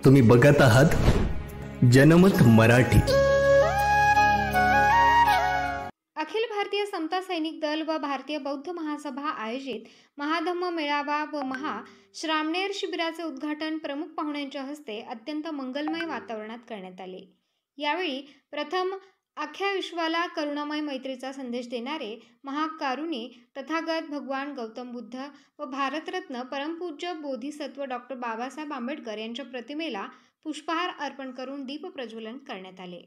तुम्ही बघत आहात जनमत मराठी। अखिल भारतीय समता सैनिक दल व भारतीय बौद्ध महासभा आयोजित महाधम्म मेळावा व श्रामणेर शिबिराचे उद्घाटन प्रमुख पाहुण्यांच्या हस्ते अत्यंत मंगलमय वातावरणात करण्यात आले। यावेळी प्रथम अख्ख्या विश्वाला करुणामय मैत्रीचा संदेश देणारे महाकारुणी तथागत भगवान गौतम बुद्ध व भारतरत्न परमपूज्य बोधिसत्व डॉक्टर बाबासाहेब आंबेडकर यांच्या प्रतिमेला पुष्पहार अर्पण करून दीप प्रज्वलन करण्यात आले।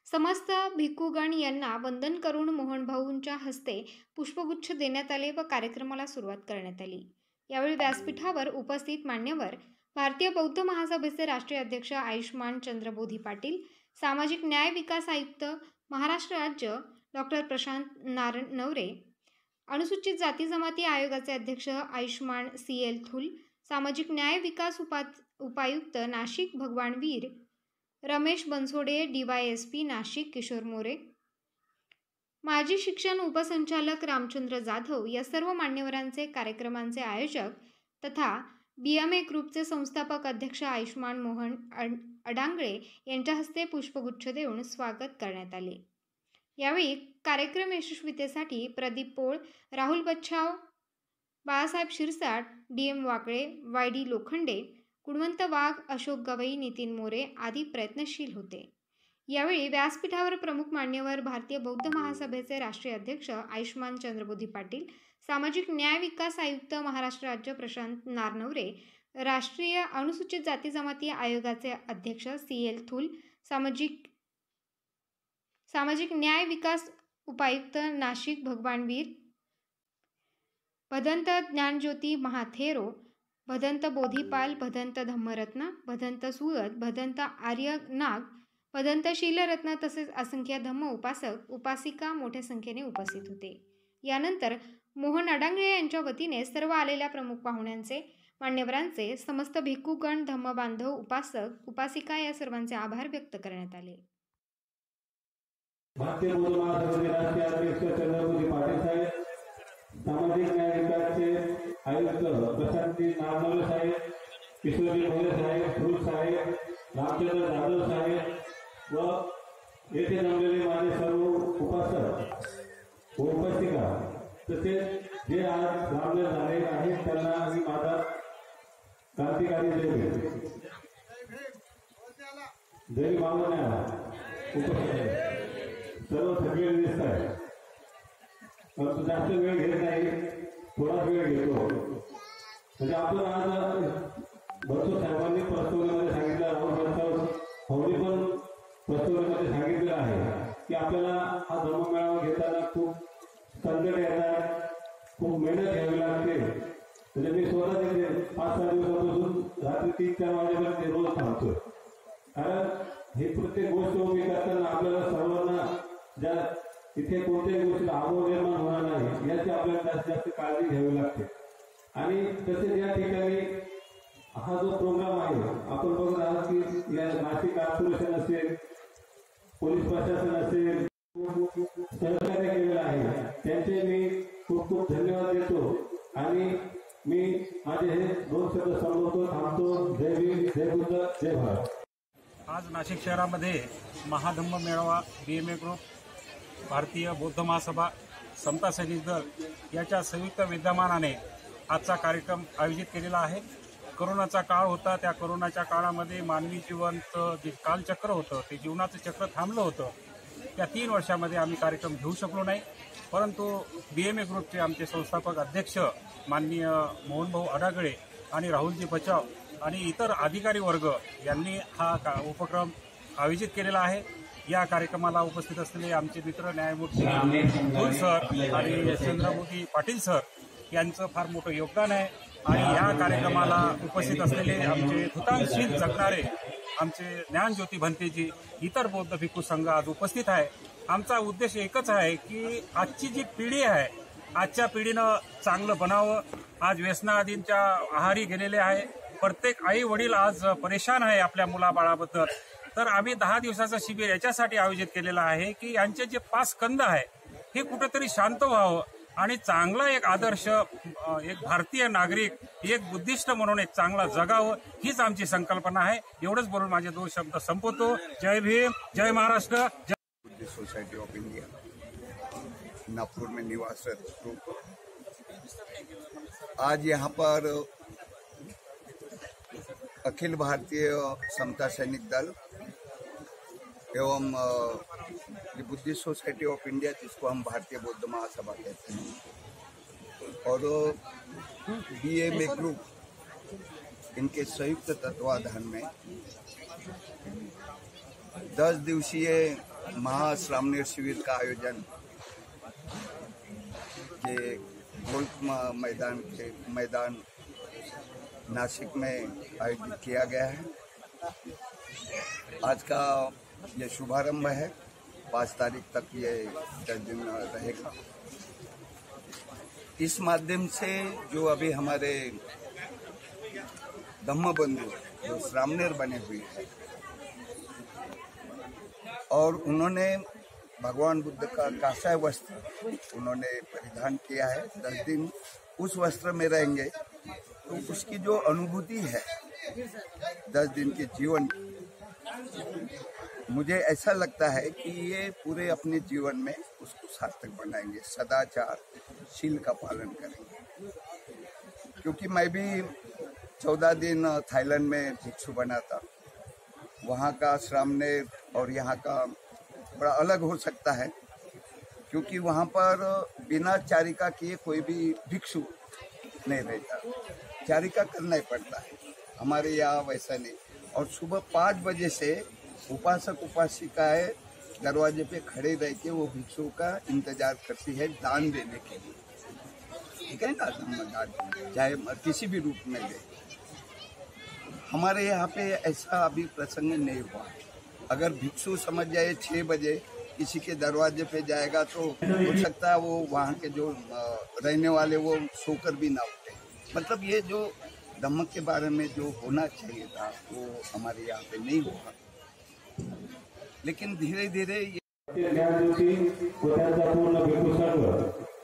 समस्त भिक्खूगण यांना वंदन करून मोहनभाऊंच्या हस्ते पुष्पगुच्छ देण्यात आले व कार्यक्रमाला सुरुवात करण्यात आली। यावेळी व्यासपीठावर उपस्थित मान्यवर भारतीय बौद्ध महासभेचे राष्ट्रीय अध्यक्ष आयुष्मान चंद्र बोधी पाटील, सामाजिक न्याय विकास आयुक्त महाराष्ट्र राज्य डॉक्टर प्रशांत नारनवरे, अनुसूचित जाती जमाती आयोगाचे अध्यक्ष आयुष्मान CL थुल, सामाजिक न्याय विकास उपायुक्त नाशिक भगवान वीर, रमेश बनसोडे DYSP नाशिक किशोर मोरे, माजी शिक्षण उपसंचालक रामचंद्र जाधव या सर्व मान्यवरांचे कार्यक्रमांचे आयोजक तथा BMA ग्रुपचे संस्थापक अध्यक्ष आयुष्मान मोहन अडांगळे यांच्या हस्ते पुष्पगुच्छ देऊन स्वागत करण्यात आले। यावेळी कार्यक्रम यशस्वीतेसाठी प्रदीप पोळ, राहुल बच्छाव, बाळासाहेब शिरसाट, DM वाकळे, YD लोखंडे, गुणवंत वाघ, अशोक गवई, नितीन मोरे आदी प्रयत्नशील होते। यावेळी व्यासपीठावर प्रमुख मान्यवर भारतीय बौद्ध महासभेचे राष्ट्रीय अध्यक्ष आयुष्मान चंद्रबोधी पाटील, सामाजिक न्याय विकास आयुक्त महाराष्ट्र राज्य प्रशांत नारनवरे, राष्ट्रीय अनुसूचित जाती जमाती आयोगाचे अध्यक्ष CL थुल, सामाजिक न्याय विकास उपायुक्त नाशिक भगवान वीर, भदंत ज्ञानज्योती महाथेरो, भदंत बोधीपाल, भदंत धम्मरत्न, भदंत सुगत, भदंत आर्य नाग, भदंत शीलरत्न तसेच असंख्य धम्म उपासक उपासिका मोठ्या संख्येने उपस्थित होते। यानंतर मोहन अडांगळे यांच्या वतीने सर्व आलेल्या प्रमुख पाहुण्यांचे, मान्यवरांचे, समस्त भिक्खूगण, धम्म बांधव, उपासक उपासिका या सर्वांचे आभार व्यक्त करण्यात आले। भारतीय बौद्ध महासभेचे राष्ट्रीय अध्यक्ष चंद्रबोधी पाटील साहेब, सामाजिक न्याय विकासचे आयुक्त प्रशांत नारनवरे साहेब, किशोरी मोरे साहेब, थुल साहेब, रामचंद्र जाधव साहेब व येथे जमलेले माझे सर्व उपासक व उपासिका तसेच जे आज रामदेव झाले आहेत त्यांना मी माझा क्रांतिकारी जय मावळ्या उपस्थित सर्व थकलेले दिसत आहे, परंतु जास्त वेळ घेत नाही, थोडा वेळ घेतो। म्हणजे आपण आज बच्चू साहेबांनी प्रस्तावनेमध्ये सांगितलं, राहुल बच्चाव भाऊनी पण प्रस्तावनेमध्ये सांगितलेलं आहे की आपल्याला हा धम्ममेळावा घेताना खूप संकट येतात, खूप मेहनत घ्यावी लागते। म्हणजे मी स्वतः तिथे 5-6 दिवसापासून रात्री 3-4 वाजेपर्यंत रोज थांबतोय, कारण हे प्रत्येक गोष्ट उभी करताना आपल्याला सर्वांना ज्या इथे कोणत्याही गोष्टीला अभाव निर्माण होणार नाही याची आपल्याला जास्त काळजी घ्यावी लागते। आणि तसेच या ठिकाणी हा जो प्रोग्राम आहे आपण बघत आहात की या नाशिक कॉर्पोरेशन असेल, पोलीस प्रशासन असेल, सहकार्य केलेलं आहे, त्यांचे मी खूप खूप धन्यवाद देतो। आणि मी माझे हे 2 शब्द संबोधतो, थांबतो। जय भीम, जय बुद्ध, जय भारत। आज नाशिक शहरामध्ये महाधम्म मेळावा, BMA ग्रुप, भारतीय बौद्ध महासभा, समता सैनिक दल याच्या संयुक्त विद्यमानाने आजचा कार्यक्रम आयोजित केलेला आहे। करोनाचा काळ होता, त्या करोनाच्या काळामध्ये मानवी जीवनचं जे कालचक्र होतं ते जीवनाचं चक्र थांबलं होतं। त्या 3 वर्षामध्ये आम्ही कार्यक्रम घेऊ शकलो नाही, परंतु BMA ग्रुपचे आमचे संस्थापक अध्यक्ष माननीय मोहनभाऊ अडांगळे आणि राहुलजी बचाव आणि इतर अधिकारी वर्ग यांनी हा उपक्रम आयोजित केलेला आहे। या कार्यक्रमाला उपस्थित असलेले आमचे मित्र न्यायमूर्ती थुल सर आणि चंद्रबोधी पाटील सर यांचं फार मोठं योगदान आहे। आणि या कार्यक्रमाला उपस्थित असलेले आमचे हुतात्मा जगणारे आमचे ज्ञानज्योती भंतेजी, इतर बौद्ध भिक्खू संघ आज उपस्थित आहे। आमचा उद्देश एकच आहे की आजची जी पिढी आहे, आजच्या पिढीनं चांगलं बनावं। आज व्यसनाधींच्या आहारी गेलेले आहे, प्रत्येक आई वडील आज परेशान आहे आपल्या मुलाबाळाबद्दल। तर आम्ही 10 दिवसाचं शिबिर याच्यासाठी आयोजित केलेलं आहे की यांचे जे 5 स्कंद आहे हे कुठेतरी शांत व्हावं आणि चांगला एक आदर्श एक भारतीय नागरिक एक बुद्धिस्ट म्हणून एक चांगला जगावं हीच आमची संकल्पना आहे. एवढंच बोलून माझे 2 शब्द संपवतो. जय भीम, जय Maharashtra. Buddhist society of India Nagpur में निवासरत हूँ. आज यहाँ पर अखिल भारतीय समता सैनिक दल एवं बुद्धिस्ट सोसाइटी ऑफ इंडिया, जिसको हम भारतीय बौद्ध महासभा कहते हैं, और बीएमए ग्रुप, इनके संयुक्त तत्वाधान में 10 दिवसीय महाश्रामणेर शिविर का आयोजन ये गोल्फ मैदान नासिक में आयोजित किया गया है. आज का ये शुभारंभ है. 5 तारीख तक ये 10 दिन रहेगा. इस माध्यम से जो अभी हमारे धम्म बंधु जो श्रामणेर बने हुए हैं और उन्होंने भगवान बुद्ध का काषाय वस्त्र उन्होंने परिधान किया है, 10 दिन उस वस्त्र में रहेंगे, तो उसकी जो अनुभूति है 10 दिन के जीवन, मुझे ऐसा लगता है कि ये पूरे अपने जीवन में उसको सार्थक बनाएंगे. सदाचार शील का पालन करेंगे. क्योंकि मैं भी 14 दिन थाईलैंड में भिक्षु बना था. वहाँ का श्रामणेर और यहाँ का बड़ा अलग हो सकता है, क्योंकि वहाँ पर बिना चारिका किए कोई भी भिक्षु नहीं रहता. चारिका करना ही पड़ता है. हमारे यहाँ वैसा नहीं. और सुबह 5 बजे से उपासक उपासिकाएं दरवाजे पे खड़े रह के वो भिक्षुओं का इंतजार करती है दान देने के लिए. ठीक है ना, दान चाहे किसी भी रूप में दे. हमारे यहाँ पे ऐसा अभी प्रसंग नहीं हुआ. अगर भिक्षु समझ जाए 6 बजे किसी के दरवाजे पे जाएगा तो हो सकता है वो वहाँ के जो रहने वाले वो सोकर भी ना उठे. मतलब ये जो धम्म के बारे में जो होना चाहिए था वो हमारे यहाँ पे नहीं हुआ. लेकिन धीरे धीरे ज्ञानज्योती व त्यांचा पूर्ण भिक्खू संघ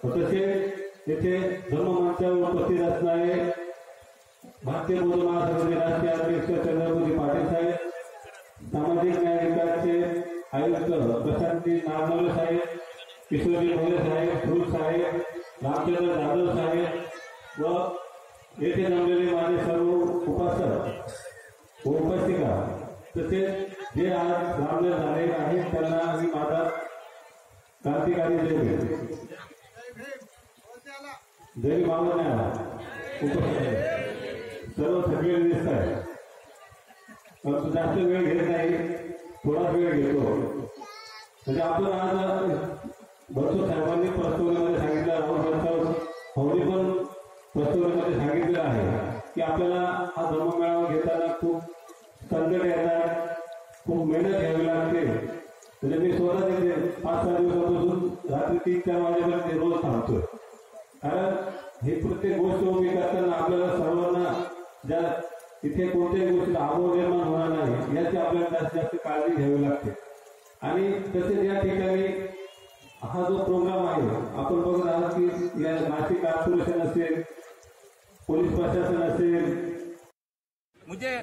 तसेच येथे धर्ममंचावर उपस्थित असणारे भारतीय बौद्ध महासभेचे राष्ट्रीय अध्यक्ष चंद्रपुरी पाटील साहेब, सामाजिक न्याय विभागाचे आयुक्त प्रशांती नारनवरे साहेब, किशोरी मोरे साहेब, फुल साहेब, रामचंद्र जाधव साहेब व येथे जमलेले माझे सर्व उपासक व उपासिका, तसेच जे आज रामदेव झाले आहेत त्यांना मी माझा क्रांतिकारी जय मावळ्या उपस्थित सर्व सगळे दिसत आहेत. परंतु जास्त वेळ घेत नाही, थोडा वेळ घेतो. म्हणजे आपण आज बच्चू साहेबांनी प्रस्तुतीमध्ये सांगितलं, राहुल बच्चू भाऊनी पण प्रस्तुतीमध्ये सांगितलं आहे की आपल्याला हा धर्ममेळावा घेताना खूप संकट येतात, खूप मेहनत घ्यावी लागते. म्हणजे मी स्वतः तिथे 5-6 दिवसापासून रात्री 3-4 वाजेपर्यंत रोज थांबतोय. कारण हे प्रत्येक गोष्ट उभी करताना आपल्याला सर्वांना ज्या इथे कोणत्याही गोष्टीचा अभाव निर्माण होणार नाही याची आपल्याला जास्त काळजी घ्यावी लागते. आणि तसेच या ठिकाणी हा जो प्रोग्राम आहे आपण बघत आहात की या नाशिक कॉर्पोरेशन असेल, पोलीस प्रशासन असेल. मुझे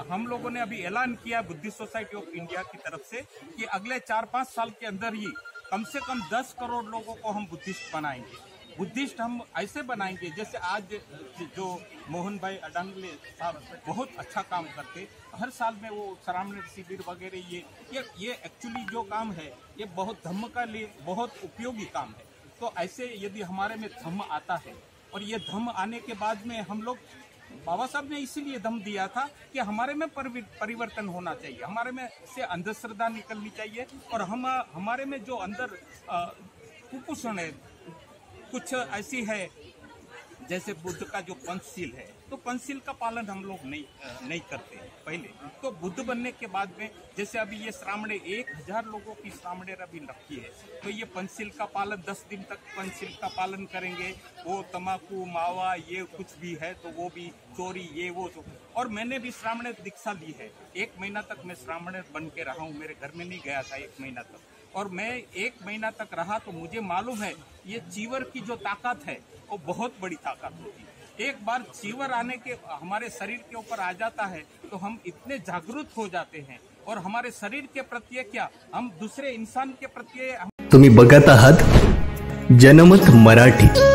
हम लोगों ने अभी ऐलान किया बुद्धिस्ट सोसाइटी ऑफ इंडिया की तरफ से कि अगले 4-5 साल के अंदर ही कम से कम 10 करोड़ लोगों को हम बुद्धिस्ट बनाएंगे. बुद्धिस्ट हम ऐसे बनाएंगे जैसे आज जो मोहन भाई अडांगले साहब बहुत अच्छा काम करते. हर साल में वो श्रामणेर शिविर वगैरह ये एक्चुअली जो काम है ये बहुत धम्म का लिए बहुत उपयोगी काम है. तो ऐसे यदि हमारे में धम्म आता है और ये धम्म आने के बाद में हम लोग बाबा साहब ने इसीलिए दम दिया था कि हमारे में परिवर्तन होना चाहिए, हमारे में से अंधश्रद्धा निकलनी चाहिए और हमारे में जो अंदर कुपोषण है कुछ ऐसी है जैसे बुद्ध का जो पंचशील है तो पंचशील का पालन हम लोग नहीं करते पहले. तो बुद्ध बनने के बाद में जैसे अभी ये श्रामणेर 1000 लोगों की श्रामणेर अभी रखी है तो ये पंचशील का पालन 10 दिन तक पंचशील का पालन करेंगे. वो तम्बाकू मावा ये कुछ भी है तो वो भी चोरी ये वो तो. और मैंने भी श्रामणेर दीक्षा ली है. 1 महीना तक मैं श्रामणेर बन के रहा हूँ, मेरे घर में नहीं गया था 1 महीना तक. और मैं 1 महीना तक रहा तो मुझे मालूम है ये चीवर की जो ताकत है वो बहुत बड़ी ताकत होती है। एक बार चीवर आने के हमारे शरीर के ऊपर आ जाता है तो हम इतने जागरूक हो जाते हैं और हमारे शरीर के प्रति क्या हम दूसरे इंसान के प्रति तुम्ही बघत आहात जनमत मराठी।